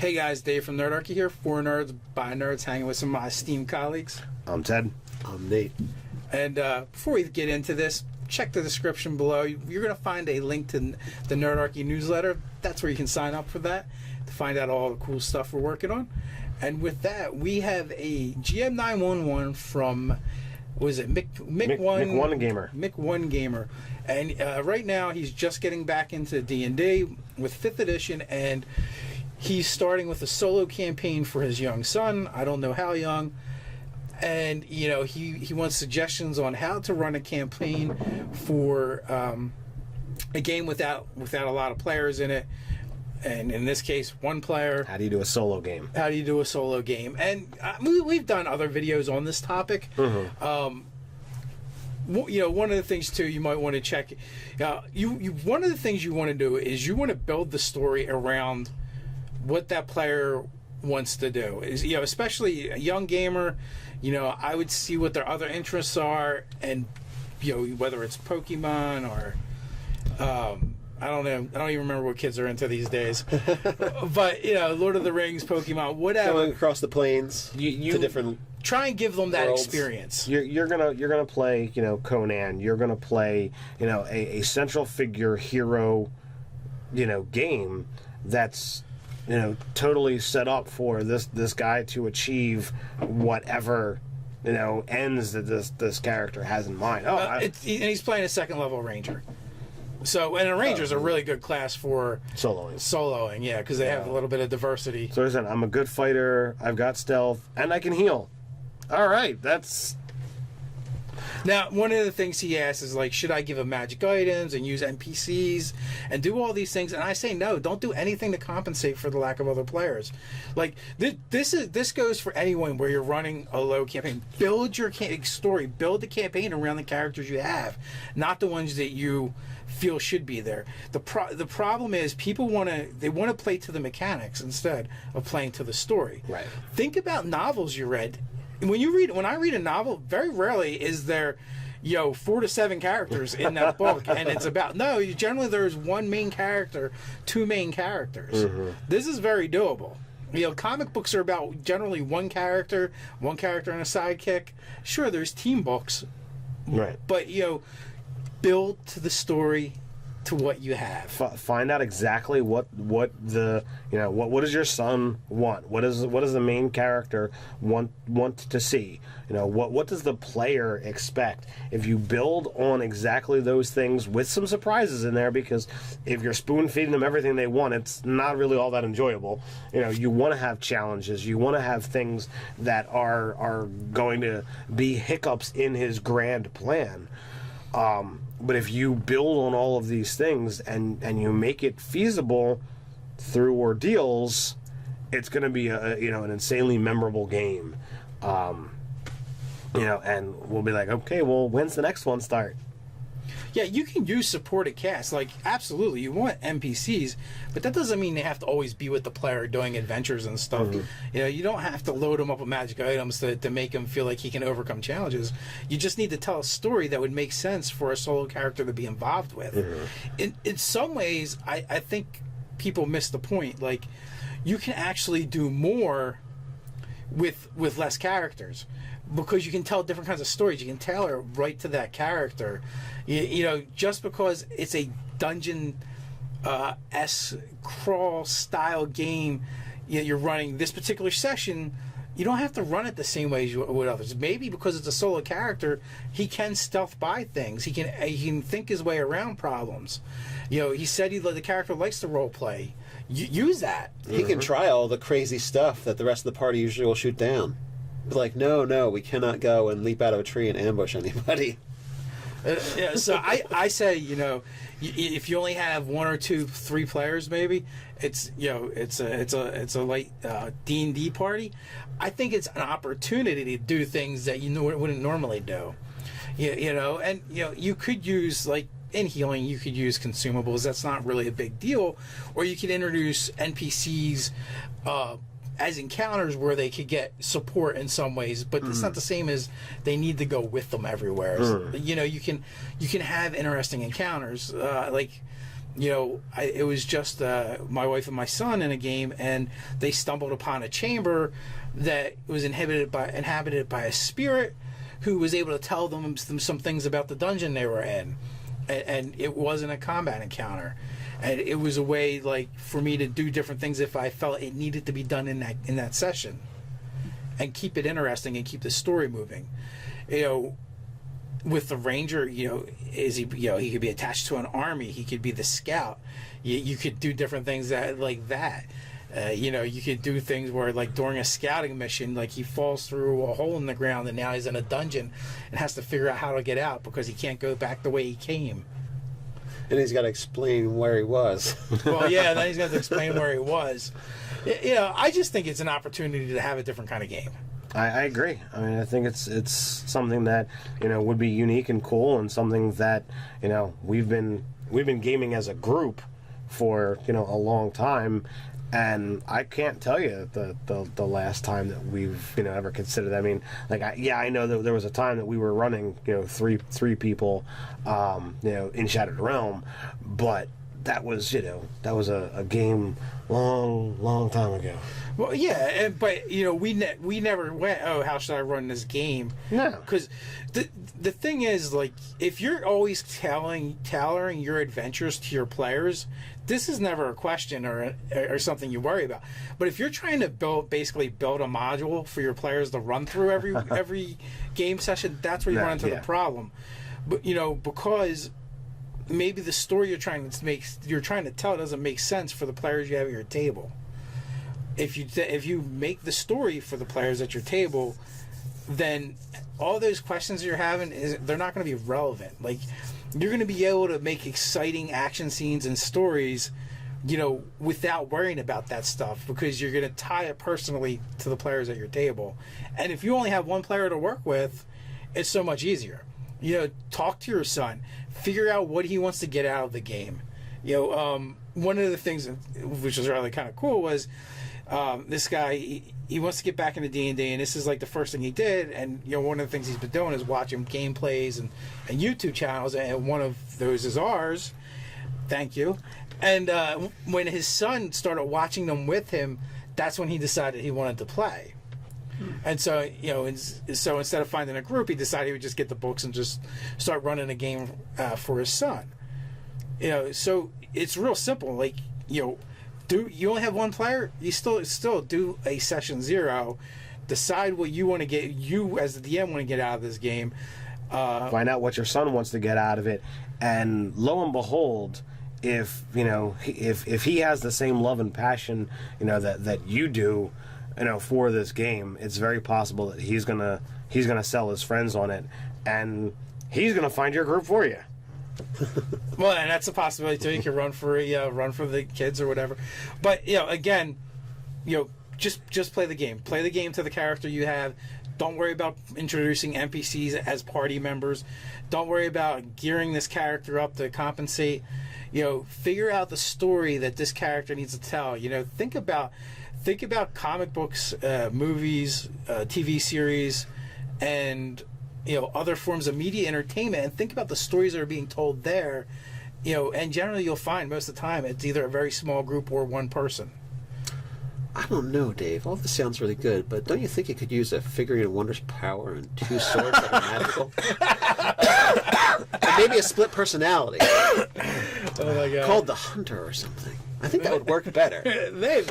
Hey guys, Dave from Nerdarchy here. For nerds, by nerds, hanging with some of my esteemed colleagues. I'm Ted. I'm Nate. And before we get into this, check the description below. You're going to find a link to the Nerdarchy newsletter. That's where you can sign up for that to find out all the cool stuff we're working on. And with that, we have a GM911 from, what is it, Mick1 Gamer. Mick1 Gamer. And right now, he's just getting back into D&D with 5th edition, and he's starting with a solo campaign for his young son. I don't know how young. And, you know, he wants suggestions on how to run a campaign for a game without a lot of players in it. And in this case, one player. How do you do a solo game? How do you do a solo game? And we've done other videos on this topic. Mm-hmm. You know, one of the things too you might want to check. One of the things you want to do is you want to build the story around what that player wants to do. Is, you know, especially a young gamer, you know, I would see what their other interests are, and you know, whether it's Pokemon or I don't know. I don't even remember what kids are into these days. But you know, Lord of the Rings, Pokemon, whatever. Going across the plains to different. Try and give them that worlds. Experience. You're gonna play, you know, Conan. You're gonna play, you know, a central figure hero, you know, game that's, you know, totally set up for this guy to achieve whatever, you know, ends that this character has in mind. And he's playing a 2nd level ranger. So, and a ranger's a really good class for soloing. Yeah, because they have a little bit of diversity. So listen, I'm a good fighter. I've got stealth, and I can heal. All right, that's. Now, one of the things he asks is like, should I give him magic items and use NPCs and do all these things? And I say no. Don't do anything to compensate for the lack of other players. Like this goes for anyone where you're running a low campaign. Build your story. Build the campaign around the characters you have, not the ones that you feel should be there. The problem is people want to play to the mechanics instead of playing to the story. Right. Think about novels you read. When I read a novel, very rarely is there, 4 to 7 characters in that book, and it's about generally there's one main character, 2 main characters. Mm-hmm. This is very doable. You know, comic books are about generally one character and a sidekick. Sure, there's team books, right? But build to the story, to what you have. Find out exactly what does your son want? What does the main character want to see? You know, what does the player expect? If you build on exactly those things with some surprises in there, because if you're spoon feeding them everything they want, it's not really all that enjoyable. You know, you want to have challenges. You want to have things that are going to be hiccups in his grand plan. But if you build on all of these things and you make it feasible through ordeals, it's going to be an insanely memorable game. And we'll be like, okay, well, when's the next one start? Yeah, you can use supported cast. Like, absolutely, you want NPCs, but that doesn't mean they have to always be with the player doing adventures and stuff. Mm-hmm. You know, you don't have to load him up with magic items to make him feel like he can overcome challenges. You just need to tell a story that would make sense for a solo character to be involved with. Mm-hmm. In some ways, I think people miss the point. Like, you can actually do more with less characters, because you can tell different kinds of stories. You can tailor it right to that character. You know, just because it's a dungeon crawl style game, you're running this particular session, you don't have to run it the same way as you would others. Maybe because it's a solo character, he can stealth by things. He can think his way around problems. You know, he said the character likes to role play. Use that. He can try all the crazy stuff that the rest of the party usually will shoot down. But like, no, we cannot go and leap out of a tree and ambush anybody. So I say, if you only have 1 or 2, 3 players, maybe it's a light D&D party. I think it's an opportunity to do things that you wouldn't normally do. You could use, like, in healing, you could use consumables. That's not really a big deal. Or you could introduce NPCs as encounters where they could get support in some ways, but it's not the same as they need to go with them everywhere. You know, you can have interesting encounters. Like, it was just my wife and my son in a game, and they stumbled upon a chamber that was inhabited by a spirit who was able to tell them some things about the dungeon they were in, and it wasn't a combat encounter, and it was a way like for me to do different things if I felt it needed to be done in that session, and keep it interesting and keep the story moving. With the ranger, is he? He could be attached to an army. He could be the scout. You could do different things like that. You could do things where, like during a scouting mission, like he falls through a hole in the ground and now he's in a dungeon and has to figure out how to get out because he can't go back the way he came. And he's got to explain where he was. Well, yeah, then he's got to explain where he was. I just think it's an opportunity to have a different kind of game. I agree. I mean, I think it's something that would be unique and cool, and something that we've been gaming as a group for a long time, and I can't tell you the last time that we've ever considered. I mean, I know that there was a time that we were running three people in Shattered Realm, but that was a game long time ago. Well, yeah, but we never went, oh, how should I run this game? No, because the thing is, like, if you're always tailoring your adventures to your players, this is never a question or something you worry about. But if you're trying to basically build a module for your players to run through every game session, that's where you run into the problem. But because maybe the story you're trying to tell doesn't make sense for the players you have at your table. If you make the story for the players at your table, then all those questions you're having they're not going to be relevant. Like, you're going to be able to make exciting action scenes and stories, without worrying about that stuff, because you're going to tie it personally to the players at your table. And if you only have one player to work with, it's so much easier. Talk to your son, figure out what he wants to get out of the game. One of the things which was really kind of cool was this guy, he wants to get back into D&D, and this is like the first thing he did. And one of the things he's been doing is watching gameplays and YouTube channels, and one of those is ours. Thank you. And when his son started watching them with him, that's when he decided he wanted to play. And so, so instead of finding a group, he decided he would just get the books and just start running a game for his son. So it's real simple. Like, you only have one player, you still do a session 0, decide what you want to get, you as the DM want to get out of this game. Find out what your son wants to get out of it, and lo and behold, if he has the same love and passion that you do for this game, it's very possible that he's gonna sell his friends on it, and he's gonna find your group for you. Well, and that's a possibility too. You can run for the kids or whatever. But again, just play the game. Play the game to the character you have. Don't worry about introducing NPCs as party members. Don't worry about gearing this character up to compensate. Figure out the story that this character needs to tell. Think about comic books, movies, TV series, and other forms of media entertainment, and think about the stories that are being told there. And generally you'll find most of the time it's either a very small group or one person. I don't know, Dave. All this sounds really good, but don't you think you could use a figurine of Wondrous Power and 2 swords that are magical? And maybe a split personality. Oh my God. Called the Hunter or something. I think that would work better. Maybe.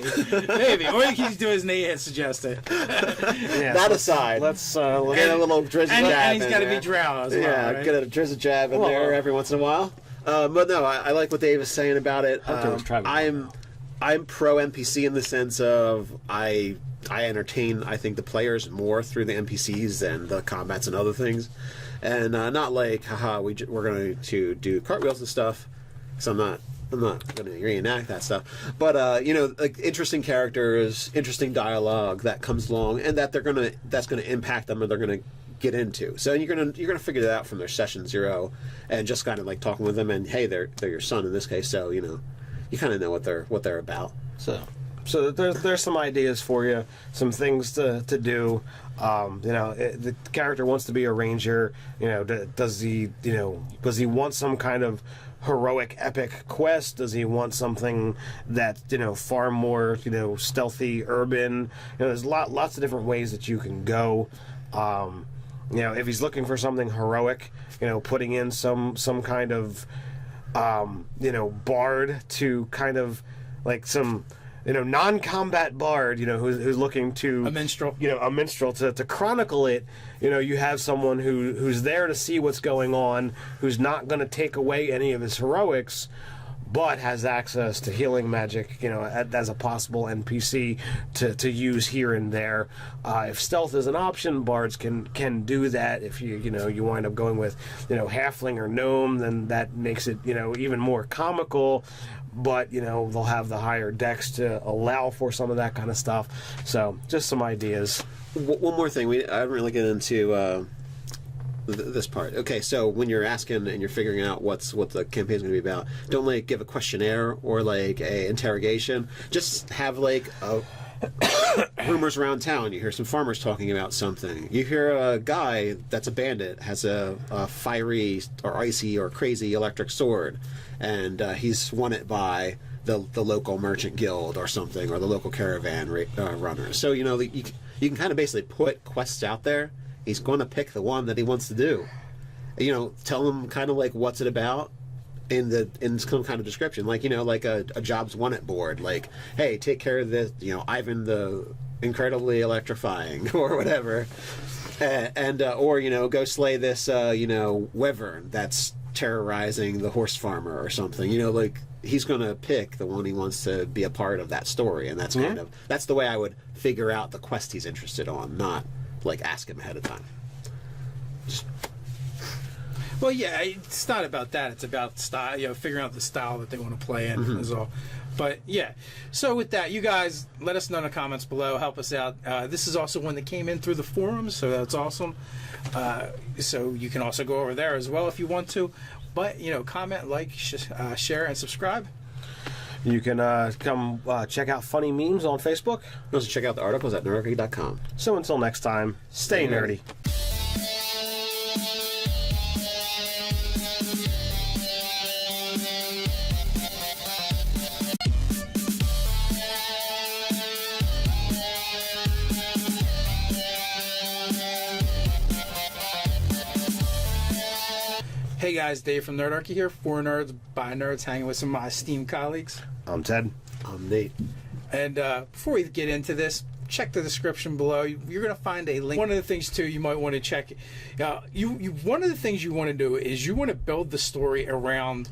Or you can just do as Nate had suggested. Yeah, that aside, let's get a little drizzy jab. And he's got to be drow as well. Yeah, right? Get a drizzy jab in there every once in a while. But no, I like what Dave is saying about it. I'm pro NPC in the sense of I entertain, I think, the players more through the NPCs than the combats and other things, and not like we're going to do cartwheels and stuff. So I'm not going to reenact that stuff, but like interesting characters, interesting dialogue that comes along, and that's going to impact them, or they're going to get into. So you're gonna figure that out from their session 0, and just kind of like talking with them, and hey, they're your son in this case, so you kind of know what they're about. So So there's some ideas for you, some things to do. The character wants to be a ranger. Does he want some kind of heroic epic quest? Does he want something that's far more stealthy, urban? There's lots of different ways that you can go. If he's looking for something heroic, putting in some kind of bard to kind of like some non-combat bard, who's looking to a minstrel, to chronicle it. You have someone who's there to see what's going on, who's not going to take away any of his heroics, but has access to healing magic, as a possible NPC to use here and there. If stealth is an option, bards can do that. If you wind up going with halfling or gnome, then that makes it even more comical. But they'll have the higher dex to allow for some of that kind of stuff. So just some ideas. One more thing, I didn't really get into this part. Okay, so when you're asking and you're figuring out what the campaign's going to be about, don't give a questionnaire or a interrogation. Just have rumors around town. You hear some farmers talking about something. You hear a guy that's a bandit has a fiery or icy or crazy electric sword, and he's won it by the local merchant guild or something, or the local caravan runner. So you can kind of basically put quests out there. He's going to pick the one that he wants to do. Tell him kind of what's it about in some kind of description, a jobs won it board, hey, take care of this, Ivan the incredibly electrifying or whatever, or go slay this wyvern that's terrorizing the horse farmer or something. He's going to pick the one he wants to be a part of that story, and that's that's the way I would figure out the quest he's interested on, not ask him ahead of time. Well, yeah, it's not about that. It's about style, figuring out the style that they want to play in is all. But, yeah. So with that, you guys, let us know in the comments below. Help us out. This is also one that came in through the forums, so that's awesome. So you can also go over there as well if you want to. But, comment, like, share, and subscribe. You can come check out funny memes on Facebook. Also check out the articles at nerdarchy.com. So until next time, stay nerdy. Hey guys, Dave from Nerdarchy here. For nerds, by nerds, hanging with some of my esteemed colleagues. I'm Ted. I'm Nate. And before we get into this, check the description below. You're going to find a link. One of the things too you might want to check. One of the things you want to do is you want to build the story around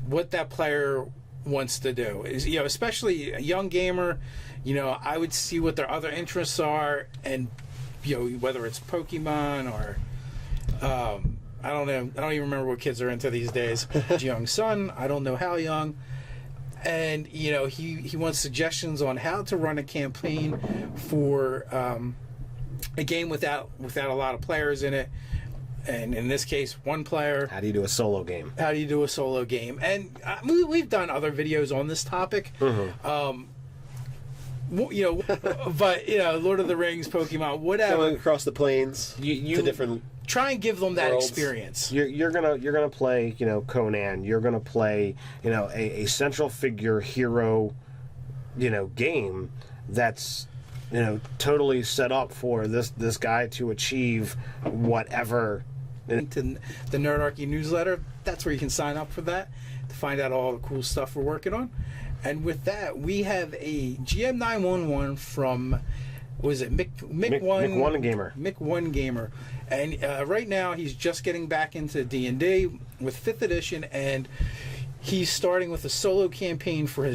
what that player wants to do. Is especially a young gamer. I would see what their other interests are, and whether it's Pokemon or. I don't know. I don't even remember what kids are into these days. Young son, I don't know how young. And, he wants suggestions on how to run a campaign for a game without a lot of players in it. And in this case, one player. How do you do a solo game? And we've done other videos on this topic. Mm-hmm. But Lord of the Rings, Pokemon, whatever. Going across the plains to different. Try and give them that worlds. experience. You're gonna play Conan. You're gonna play a central figure hero game that's totally set up for this guy to achieve whatever. To the Nerdarchy newsletter, that's where you can sign up for that to find out all the cool stuff we're working on. And with that, we have a GM911 from, was it Mick One Gamer? Mick One Gamer, and right now he's just getting back into D&D with 5th edition, and he's starting with a solo campaign for his